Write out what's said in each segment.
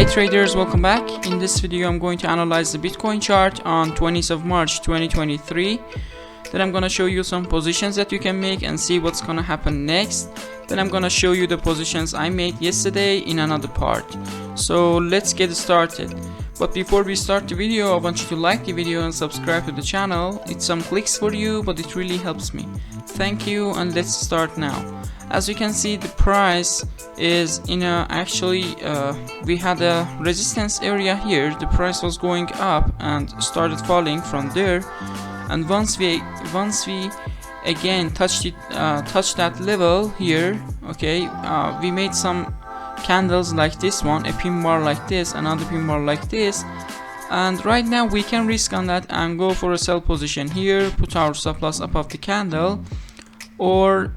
Hey traders, welcome back. In this video I'm going to analyze the Bitcoin chart on 20th of March 2023. Then I'm gonna show you some positions that you can make and see what's gonna happen next. Then I'm gonna show you the positions I made yesterday in another part. So let's get started. But before we start the video, I want you to like the video and subscribe to the channel. It's some clicks for you, but it really helps me. Thank you, and let's start now. As you can see, the price is in a we had a resistance area here. The price was going up and started falling from there, and once we again touched that level here, okay, we made some candles like this one, a pin bar like this, another pin bar like this, and right now we can risk on that and go for a sell position here, put our stop loss above the candle, or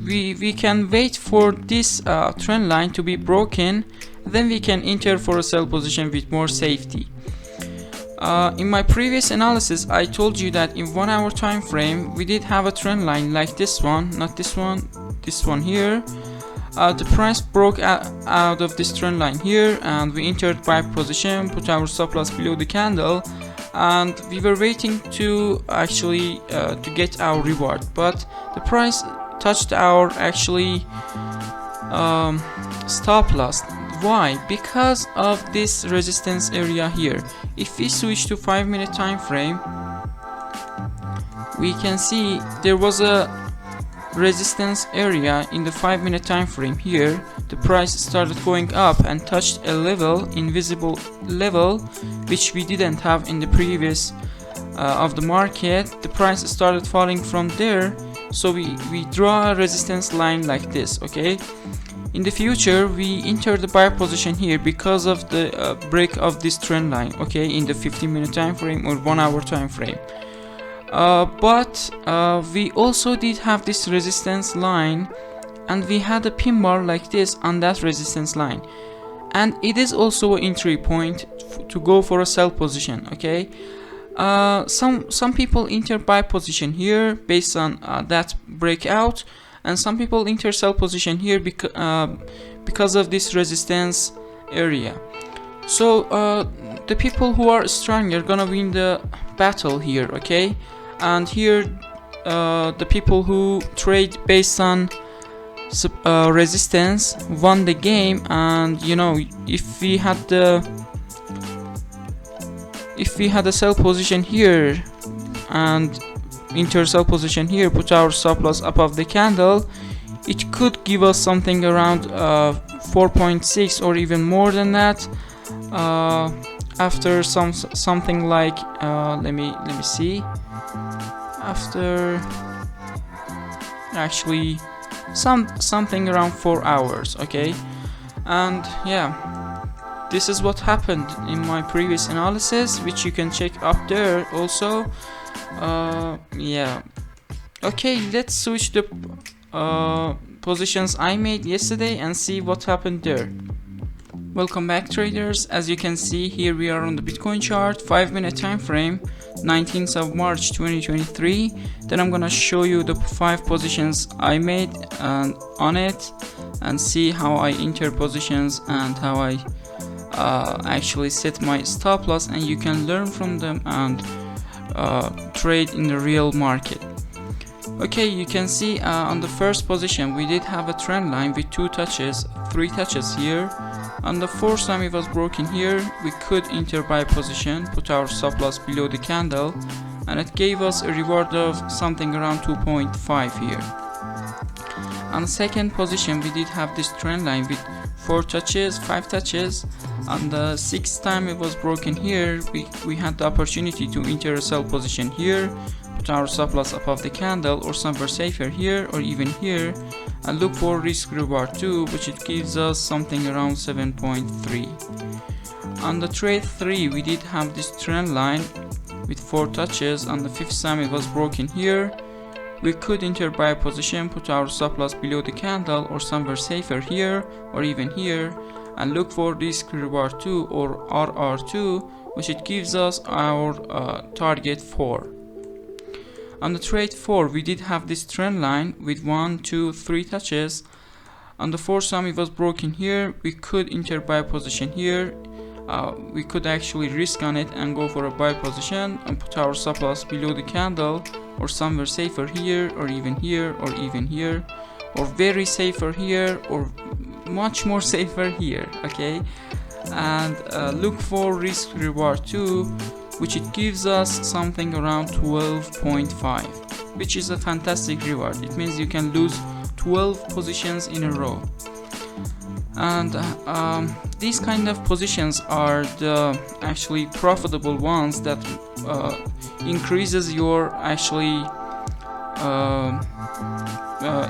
we can wait for this trend line to be broken, then we can enter for a sell position with more safety. In my previous analysis I told you that in 1 hour time frame we did have a trend line like this one, not this one, this one here. The price broke out of this trend line here and we entered buy position, put our stop loss below the candle, and we were waiting to actually to get our reward, but the price touched our stop loss. Why? Because of this resistance area here. If we switch to 5-minute time frame, we can see there was a resistance area in the 5-minute time frame here. The price started going up and touched a level, invisible level, which we didn't have in the previous of the market. The price started falling from there, so we draw a resistance line like this. Okay, in the future we enter the buy position here because of the break of this trend line, okay, in the 15-minute time frame or 1 hour time frame. But we also did have this resistance line, and we had a pin bar like this on that resistance line, and it is also an entry point to go for a sell position. Okay, some people enter buy position here based on that breakout, and some people enter sell position here because of this resistance area. So the people who are strong are gonna win the battle here. Okay, and here the people who trade based on resistance won the game. And you know, if we had a sell position here and enter sell position here, put our stop loss above the candle, it could give us something around 4.6 or even more than that. After something like let me see, after actually something around 4 hours. Okay, and yeah, this is what happened in my previous analysis, which you can check up there also. Yeah, okay, let's switch the positions I made yesterday and see what happened there. Welcome back traders. As you can see, here we are on the Bitcoin chart, 5-minute time frame, 19th of March 2023. Then I'm gonna show you the 5 positions I made on it, and see how I enter positions and how I actually set my stop loss, and you can learn from them and trade in the real market. Okay, you can see on the first position we did have a trend line with 3 touches here. On the 4th time it was broken here, we could enter buy position, put our stop loss below the candle, and it gave us a reward of something around 2.5 here. On the second position we did have this trend line with 4 touches, 5 touches. On the 6th time it was broken here, we had the opportunity to enter a sell position here, put our stop loss above the candle or somewhere safer here or even here, and look for risk reward 2, which it gives us something around 7.3. On the trade 3 we did have this trend line with 4 touches. On the 5th time it was broken here, we could enter buy position, put our stop loss below the candle or somewhere safer here or even here, and look for risk reward 2 or RR2, which it gives us our target 4. On the trade 4 we did have this trend line with 1, 2, 3 touches. On the 4th time it was broken here, we could enter buy position here, we could actually risk on it and go for a buy position and put our stop loss below the candle, or somewhere safer here, or even here, or even here, or very safer here, or much more safer here. Okay, and look for risk reward too, which it gives us something around 12.5, which is a fantastic reward. It means you can lose 12 positions in a row. And these kind of positions are the actually profitable ones that increases your actually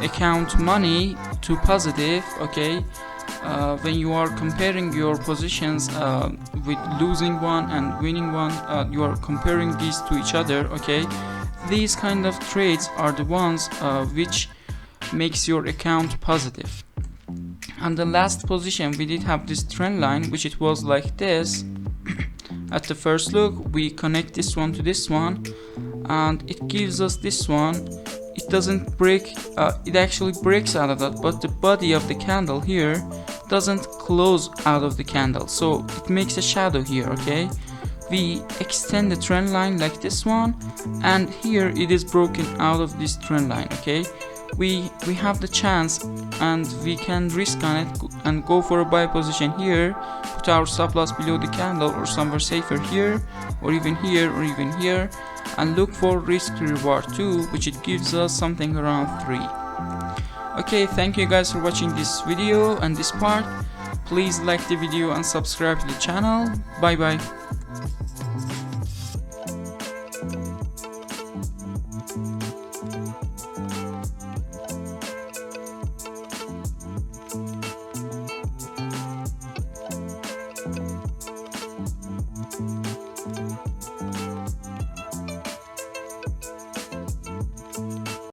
account money to positive. Okay, when you are comparing your positions with losing one and winning one, you are comparing these to each other. Okay, these kind of trades are the ones which makes your account positive. And the last position, we did have this trend line, which it was like this. At the first look, we connect this one to this one, and it gives us this one. It doesn't break, it actually breaks out of that, but the body of the candle here doesn't close out of the candle, so it makes a shadow here. Okay, we extend the trend line like this one, and here it is broken out of this trend line. Okay, we have the chance and we can risk on it and go for a buy position here, put our stop loss below the candle or somewhere safer here, or even here, or even here, and look for risk reward too, which it gives us something around 3. Okay, thank you guys for watching this video and this part. Please like the video and subscribe to the channel. Bye bye.